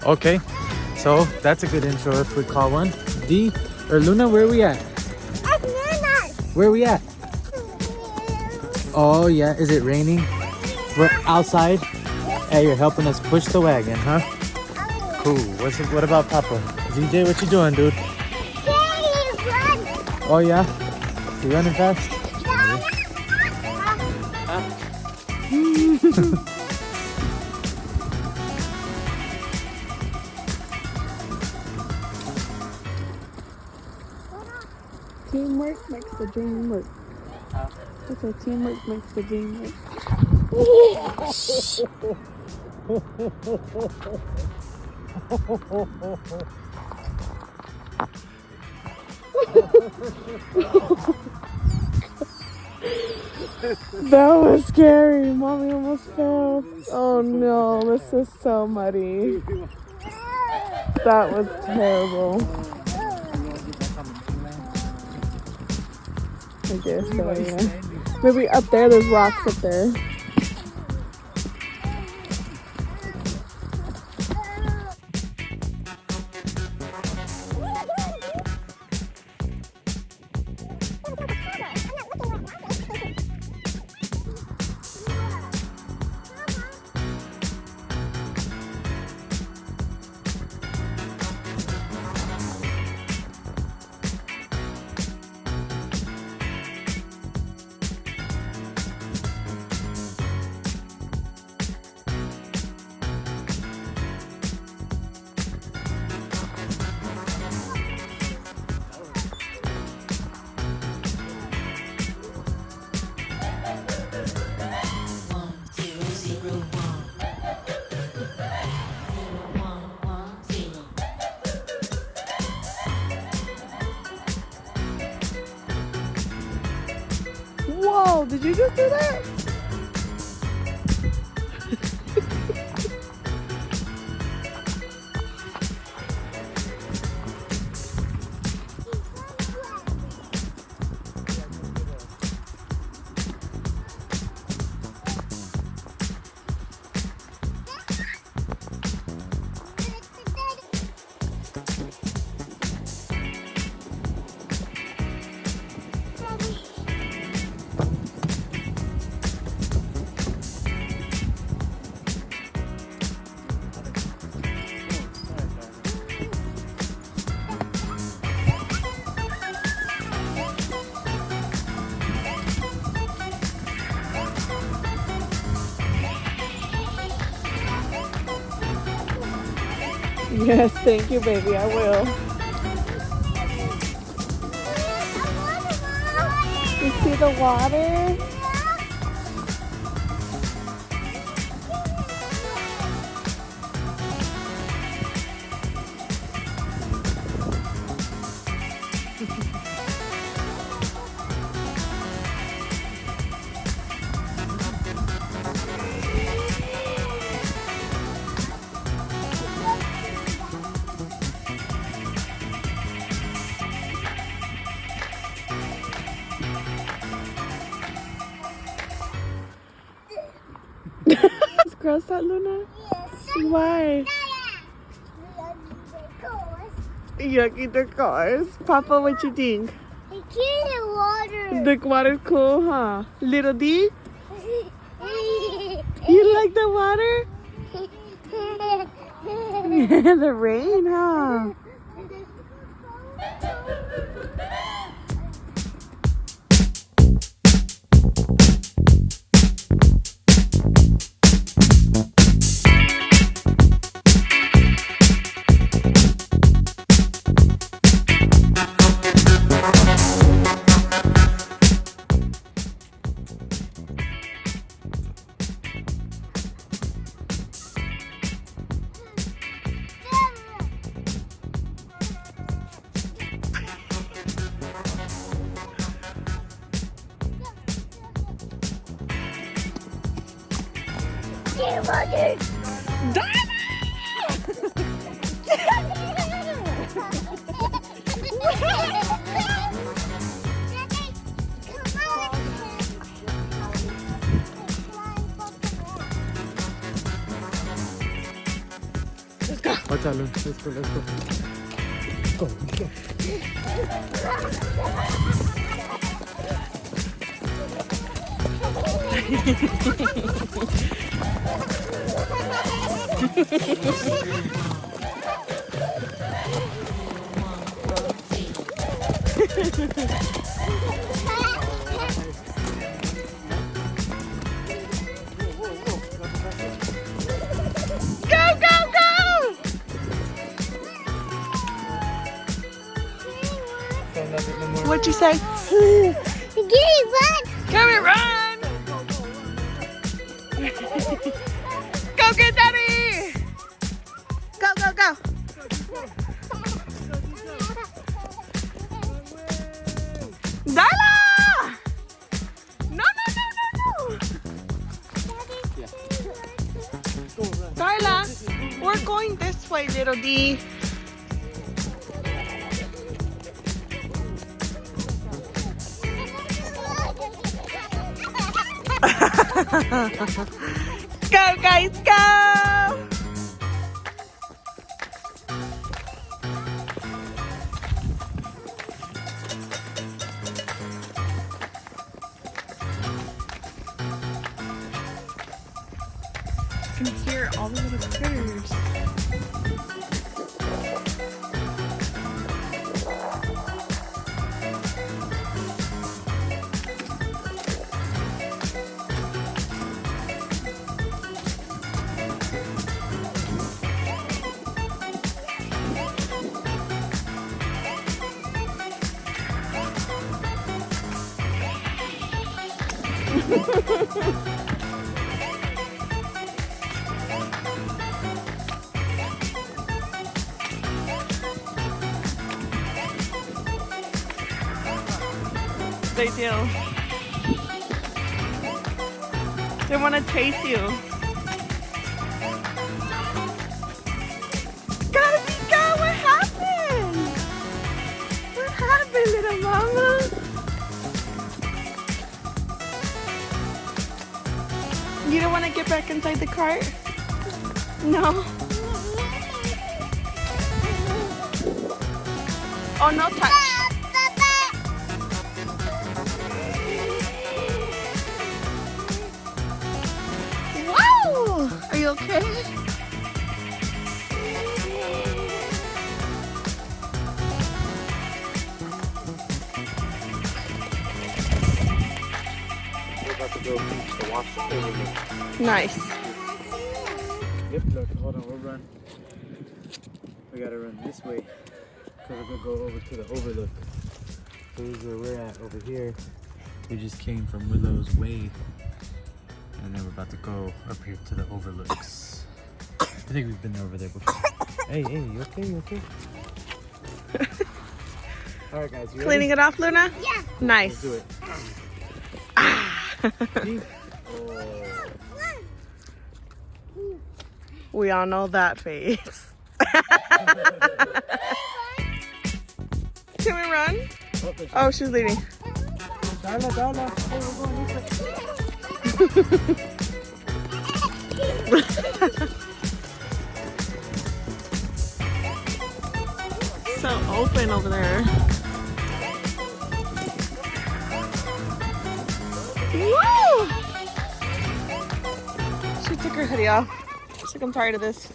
Okay, so that's a good intro if we call one. D or Luna, where are we at? Where are we at? Oh yeah, is it raining? We're outside. Hey, you're helping us push the wagon, huh? Cool. What about Papa? ZJ, what you doing, dude? Oh yeah? You running fast? Teamwork makes the dream work. That's what teamwork makes the dream work. That was scary. Mommy almost fell. Oh no, this is so muddy. That was terrible. I guess so, yeah. Maybe up there, there's rocks up there. Whoa, did you just do that? Yes, thank you, baby. I will. You see the water? Gross that, Luna? Yes. Why? Yucky the cars. Papa, what you think? I can't the water. The water's cool, huh? Little D? You like the water? The rain, huh? Let's go, let's go. Go, go. What'd you say? Giddy, run! Come and run! Go get Daddy! Go, go, go! Darla! No, no, no, no, no! Darla, we're going this way, little D. Go, guys, go! You can hear all the little critters. They do. They want to chase you. Gotta go! What happened? What happened, little mama? You don't want to get back inside the cart? No? Oh, no touch. Wow! Are you okay? We're about to go to watch the overlook. Nice. Yep, look, hold on, we'll run. We gotta run this way. Because we're gonna go over to the overlook. So this is where we're at over here. We just came from Willow's Way. And then we're about to go up here to the overlooks. I think we've been over there before. Hey, you okay? You okay? Alright guys, you Cleaning it off, Luna? Yeah. Nice. Let's do it. See? We all know that face. Can we run? Oh, she's leading. Darla, Darla. Hey, we're going this way. So open over there. Woo! She took her hoodie off. She's like, I'm tired of this.